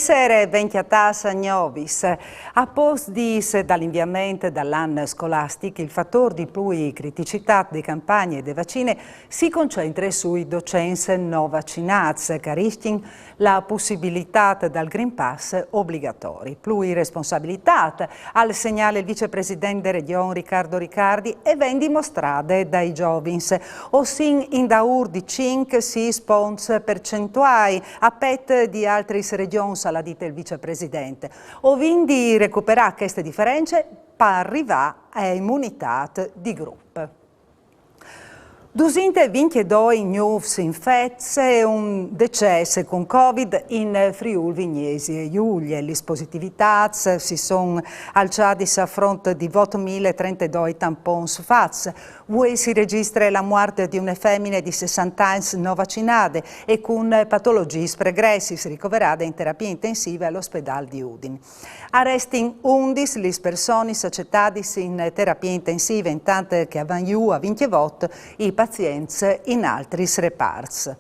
Essere ventiatas novis. A post dis dall'inviamento dall'anno scolastico, il fattore di più criticità di campagne e dei vaccini si concentra sui docenti non vaccinati, che rischiano la possibilità del Green Pass obbligatori. Più responsabilità al segnale il vicepresidente Regione Riccardo Riccardi e ben dimostrate dai giovani. Ossin in daur di 5-6 punti percentuali a pet di altre regioni, la dite il vicepresidente. O quindi recuperare queste differenze per arrivare a immunità di gruppo. 222 nuovi infetti e un decesso con Covid in Friuli Vignesi e Giulia. Le positività si sono alzate a fronte di 8.032 tamponi fatti. Poi si registra la morte di una femmina di 60 anni non vaccinata e con patologie pregressi ricoverate in terapia intensiva all'ospedale di Udine. Arresti 11 le persone accettate in terapia intensiva, intanto che avevano 28 i pazienti in altri reparti.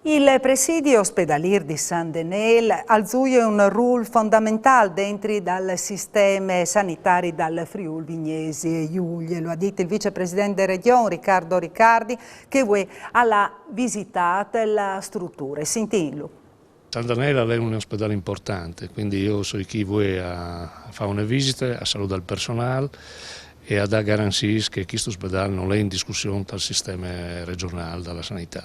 Il presidio ospedaliero di San Denel ha un ruolo fondamentale dentro dal sistema sanitario del Friuli Vignesi e Giulia. Lo ha detto il vicepresidente della Regione Riccardo Riccardi, che ha visitato la struttura. Sentilo. San Denel è un ospedale importante, quindi io sono chi vuole a fare una visita, a salutare il personale e a dare garanzie che questo ospedale non è in discussione dal sistema regionale della sanità.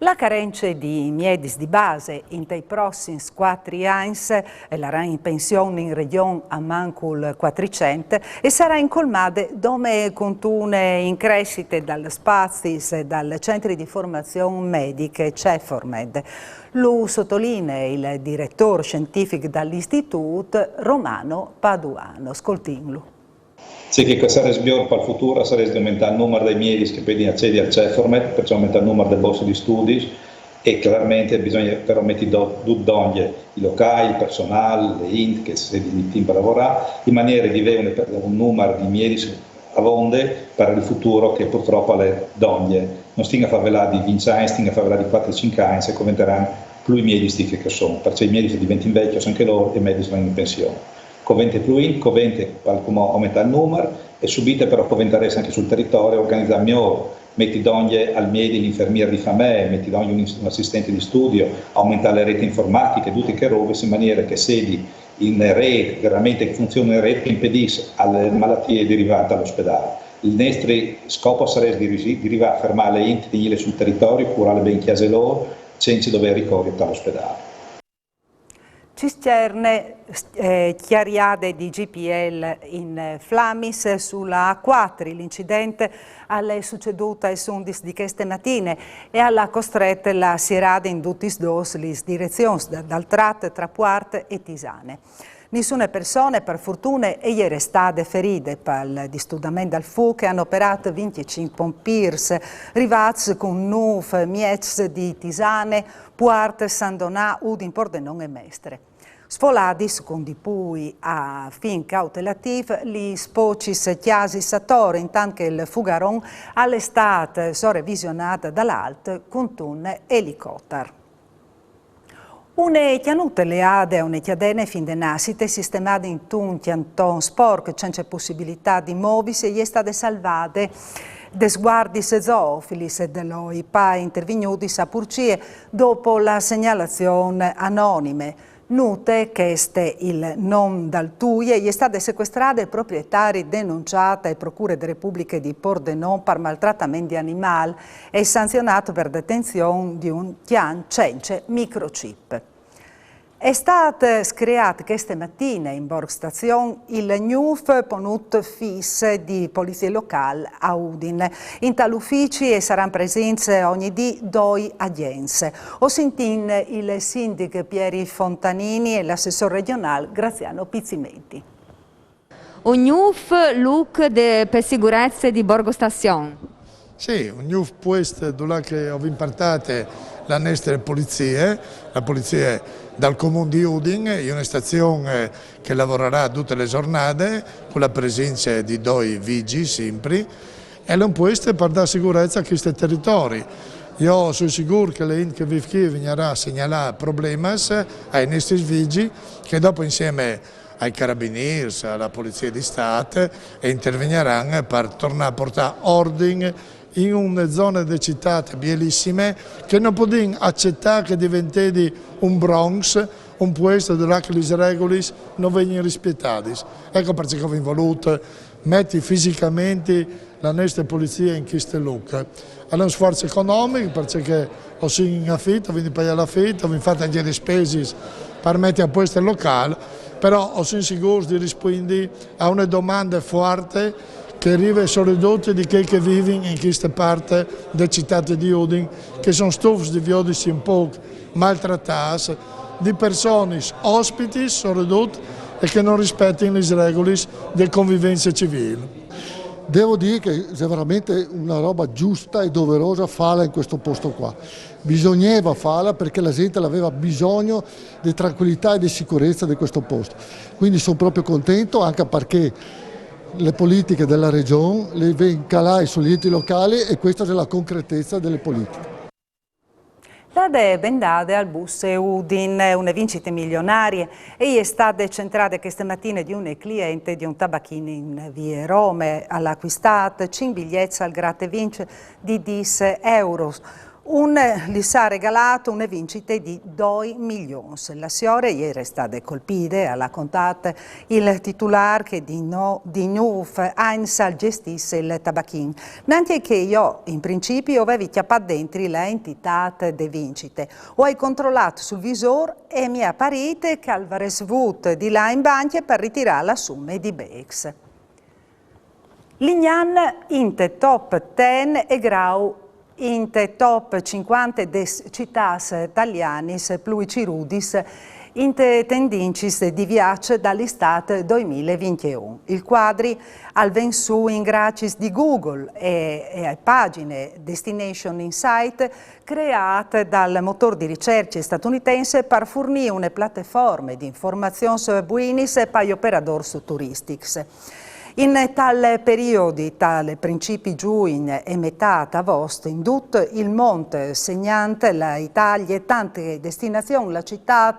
La carenza di medici di base in dei prossimi 4 anni sarà in pensione in regione a manco il 400 e sarà incolmata dove continua in crescita dalle spazi e dal centri di formazione mediche CEFORMED. Lo sottolinea il direttore scientifico dall'istituto Romano Paduano. Ascoltiamolo. Sì, che sarebbe per il futuro sarebbe aumentare il numero dei medici che possono accedere al CEFORMED, perciò aumentare il numero delle borse di studi e chiaramente bisogna però mettere tutti i locali, il personale, le INT che si dimettono per lavorare, in maniera di avere un numero di medici a vonde per il futuro che purtroppo le donne non stiano a favelare di 20 anni, stiano a favelare di 4-5 anni se commenteranno più i medici che sono, perciò i medici diventano vecchi anche loro e i medici vanno in pensione. Covente più in, covente qualcuno aumenta il numero e subite però coventare anche sul territorio, organizzare meglio, metti donne al medio l'infermiera di famiglia, metti donne un assistente di studio, aumentare le reti informatiche, tutte che robe in maniera che sedi in rete, veramente che funziona in rete, impedisce alle malattie derivate dall'ospedale. Il nostro scopo sarebbe di arrivare a fermare le enti sul territorio, curare bene chiese loro, senza dover ricorrere all'ospedale. Cisterne chiariade di GPL in Flamis sulla A4. L'incidente è succeduto ai sondis di queste mattine e alla costretta la sierada in tutti dos lis direzioni dal trat tra Puart e Tisane. Nessuna persona, per fortuna, è restate ferite per il distudamento del fuoco che hanno operato 25 pompiers, rivats con Nuf, Miez di Tisane, Puart, San Donà, Udin, Pordenone e Mestre. Sfoladis con di pui a fin cautelativ li spocis chiasi satore, intanto che il fugaron all'estate sorrevisionata dall'alt con un elicottero. Une chianute leade a une chiadene fin de nascite sistemate in un chianton sporco, senza possibilità di muoversi, e gli è state salvate de sguardis zoofilis e dell'OIPA intervenuti a Purcie dopo la segnalazione anonime. Nute che este il non dal tuie gli è state sequestrate ai proprietari denunciate ai procure delle Repubbliche di Pordenone per maltrattamento di animali e sanzionato per detenzione di un chian cence microchip. È stato screato questa mattina in Borg Station il NUF Ponut FIS di Polizia Locale a Udine. In tali uffici saranno presenti ogni dì 2 agenze. Ho sentito il sindaco Pieri Fontanini e l'assessore regionale Graziano Pizzimenti. Un NUF look per sicurezza di Borgo Station. Sì, un NUF questo dove ho impartato la nostra polizia, la polizia dal comune di Udine, una stazione che lavorerà tutte le giornate con la presenza di 2 vigili sempre e non può essere per dare sicurezza a questi territori. Io sono sicuro che le che vive qui venirà a segnalare problemi ai nostri vigili che dopo insieme ai carabinieri, alla Polizia di Stato interveniranno per tornare a portare ordine in una zona di città bellissime che non possiamo accettare che diventi un Bronx, un posto dove le regole non vengono rispettate. Ecco perché abbiamo voluto mettere fisicamente la nostra polizia in questo look. È un sforzo economico perché ho in affitto, quindi pagare l'affitto, abbiamo fatto anche le spese per mettere a posto il locale, però ho sono sicuro di rispondere a una domanda forte che arriva soprattutto di quelli che vivono in questa parte della città di Udine, che sono stufi di viodici un po' maltrattati, di persone ospiti soprattutto e che non rispettano le regole della convivenza civile. Devo dire che è veramente una roba giusta e doverosa farla in questo posto qua. Bisognava farla perché la gente aveva bisogno di tranquillità e di sicurezza di questo posto. Quindi sono proprio contento anche perché le politiche della regione le vengono calate sugli enti locali e questa è la concretezza delle politiche. La bendade al bus Udine, una vincita milionaria e è stata centrata questa mattina di un cliente di un tabacchino in via Rome all'acquistato 5 biglietti al gratte vince di 10 euro. Gli sa regalato una vincita di 2 milioni. La signora ieri è stata colpita, ha contato il titolare che di NUF Einsal gestisse il tabacchino. Nanti che io in principio avevo chiappato dentro l'entità delle vincite. Ho controllato sul visore e mi è apparito che aveva svuto di là in banca per ritirare la somma di Bex. Lignan in top 10 e Grau in top 50 des cittàs italianis plus cirudis in tendencis di viaggio dall'estate 2021. Il quadri al vensu in gracis di Google e a pagine Destination Insight create dal motore di ricerca statunitense per fornire una piattaforma di informazioni buinis per gli operatori turistici. In tale periodo, tale principi giugno e metà agosto, in tutto il mondo segnante l'Italia e tante destinazioni, la città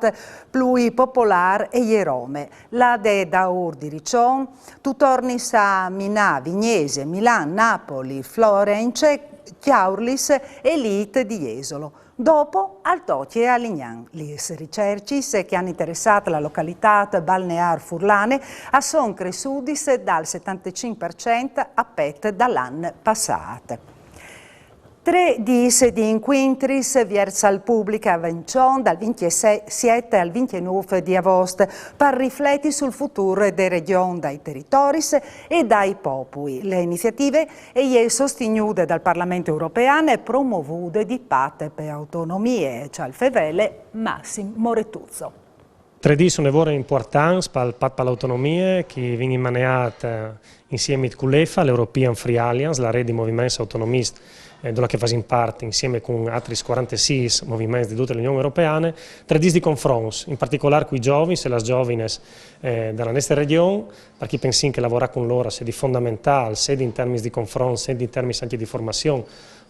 più popolare e Rome. La de Daur di Riccione, tu torni a Minà, Vignese, Milano, Napoli, Florence, Chiaurlis e Lite di Jesolo. Dopo al Tocchi e a Lignan. Le ricerche che hanno interessato la località balneare furlane sono cresciute dal 75% a pet dall'anno passato. 3 dis di inquintris verso il pubblico a Vencion dal 27 al 29 di agosto per riflettere sul futuro delle regioni, dai territori e dai popoli. Le iniziative sono sostenute dal Parlamento europeo e promovute di parte per autonomie, cioè il fevele Massimo Moretuzzo. 3D sono lavori importanti per l'autonomia che viene maneata insieme con l'EFA, l'European Free Alliance, la rete di movimenti autonomisti della che fa parte insieme con altri 46 movimenti di tutta l'Unione Europea, 3 di confronti, in particolare con i giovani e le giovani della nostra regione, perché pensiamo che lavorare con loro sia di fondamentale, sia in termini di confronto, sia in termini anche di formazione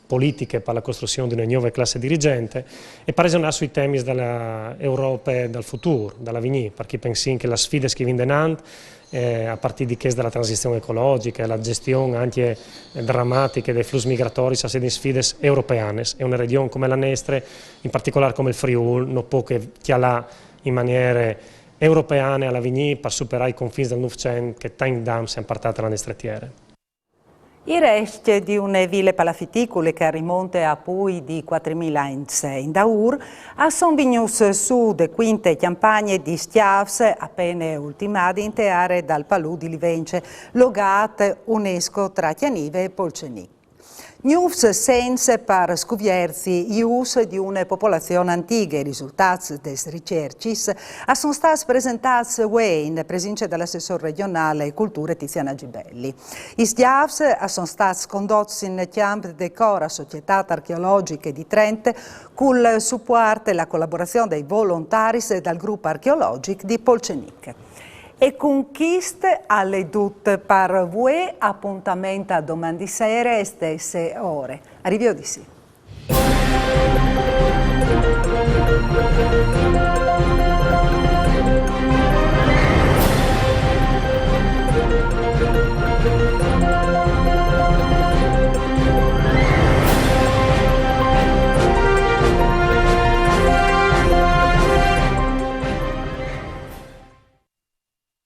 politiche per la costruzione di una nuova classe dirigente e per ragionare sui temi dell'Europa del futuro, dalla Vigny, perché pensiamo che le sfide che vengono a partire di che della transizione ecologica, la gestione anche drammatica dei flussi migratori, sono delle sfide europee e una regione come la nostra, in particolare come il Friuli, non può che chialare in maniera europea alla Vigny per superare i confini del Novecento che tanti dam si hanno portato alla nostra terra. I resti di una ville palafitticole che rimonta a più di 4.000 anni in Daur sono venuti su le quinte campagne di Stiavs appena ultimate in teare dal Palù di Livence, logate UNESCO tra Chianive e Polcenic. News senza per scuviersi gli usi di una popolazione antica. I risultati delle ricerche sono stati presentati in presenza dell'assessore regionale cultura Tiziana Gibelli. I SDIAVS sono stati condotti in campo di Cora, Società Archeologiche di Trento, con il supporto e la collaborazione dei volontari dal gruppo archeologico di Polcenic. E conquiste alle tutte per voi, appuntamento a domani sera e stesse ore. Arrivederci. Udine.